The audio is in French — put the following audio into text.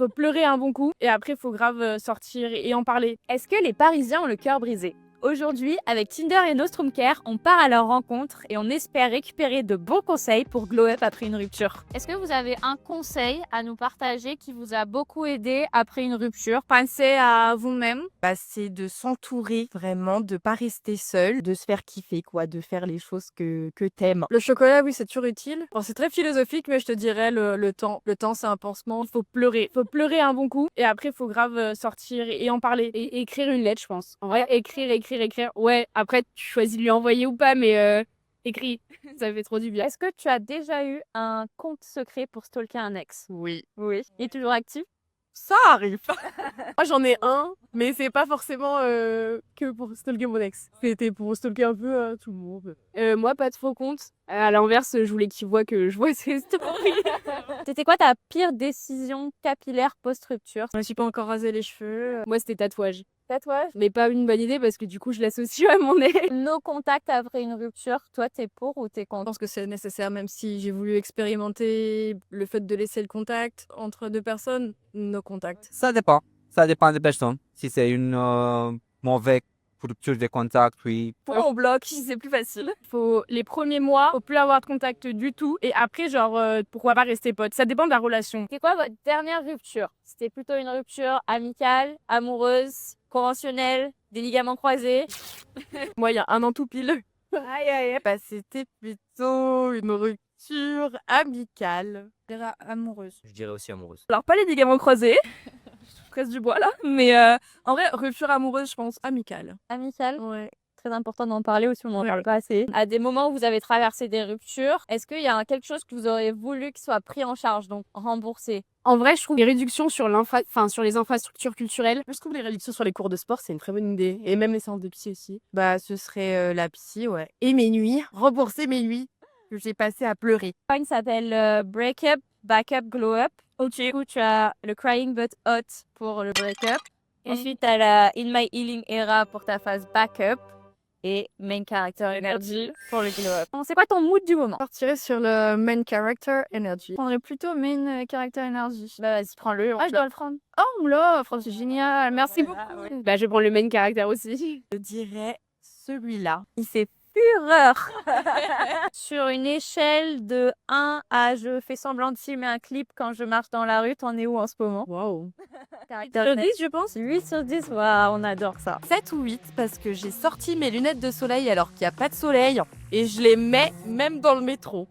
Faut pleurer un bon coup et après faut grave sortir et en parler. Est-ce que les Parisiens ont le cœur brisé? Aujourd'hui, avec Tinder et Nostrum Care, on part à leur rencontre et on espère récupérer de bons conseils pour glow up après une rupture. Est-ce que vous avez un conseil à nous partager qui vous a beaucoup aidé après une rupture? Pensez à vous-même. C'est de s'entourer vraiment, de pas rester seul, de se faire kiffer quoi, de faire les choses que t'aimes. Le chocolat, oui, c'est toujours utile. Bon, c'est très philosophique, mais je te dirais le temps. Le temps, c'est un pansement. Il faut pleurer. Faut pleurer un bon coup et après faut grave sortir et en parler. Et écrire une lettre, je pense. En vrai, écrire. Ouais, après, tu choisis de lui envoyer ou pas, mais écris. Ça fait trop du bien. Est-ce que tu as déjà eu un compte secret pour stalker un ex? Oui. Oui. Il est toujours actif? Ça arrive. Moi, j'en ai un, mais c'est pas forcément que pour stalker mon ex. C'était pour stalker un peu tout le monde. Moi, pas de faux compte. À l'inverse, je voulais qu'il voit que je vois ses stories. C'était quoi ta pire décision capillaire post-rupture? Je me suis pas encore rasé les cheveux. Moi, c'était tatouage. Tatouage? Mais pas une bonne idée parce que du coup, je l'associe à mon ex. No contact après une rupture, toi t'es pour ou t'es Je contre? pense que c'est nécessaire, même si j'ai voulu expérimenter le fait de laisser le contact entre deux personnes, no contact. Ça dépend. Ça dépend des personnes. Si c'est une mauvaise rupture de contact, oui. On bloque, c'est plus facile. Faut les premiers mois, faut plus avoir de contact du tout. Et après, genre, pourquoi pas rester potes. Ça dépend de la relation. C'est quoi votre dernière rupture? C'était plutôt une rupture amicale, amoureuse, conventionnelle, des ligaments croisés? Moi, il y a un an tout pile. Aïe. C'était plutôt une rupture amicale. Amoureuse. Je dirais aussi amoureuse. Alors, pas les ligaments croisés. Je presse du bois là. Mais en vrai, rupture amoureuse, je pense amicale. Amicale? Ouais. Très important d'en parler aussi, on n'en parle pas assez. À des moments où vous avez traversé des ruptures, est-ce qu'il y a quelque chose que vous auriez voulu qui soit pris en charge, donc remboursé? En vrai, je trouve les réductions sur sur les infrastructures culturelles. Je trouve les réductions sur les cours de sport, c'est une très bonne idée. Et même les séances de psy aussi. Ce serait la psy, ouais. Et mes nuits, rembourser mes nuits que j'ai passées à pleurer. Il s'appelle Break Up, Back Up, Glow Up. Ok. Du coup, tu as le Crying But Hot pour le break-up. Ensuite, tu as la In My Healing Era pour ta phase backup. Et Main Character Energy pour le glow up. C'est quoi ton mood du moment? Je partirais sur le main character energy. Je prendrais plutôt Main Character Energy. Bah vas-y, prends-le. Ah, je dois le prendre. Oh là, France, c'est génial. Merci beaucoup. ouais. Bah, je vais prendre le main character aussi. Je dirais celui-là. Il fait fureur. Sur une échelle de 1 à je fais semblant de filmer un clip quand je marche dans la rue, t'en es où en ce moment? Waouh. Character Sur 10, je pense. 8 sur 10, waouh, on adore ça. 7 ou 8 parce que j'ai sorti mes lunettes de soleil alors qu'il n'y a pas de soleil et je les mets même dans le métro.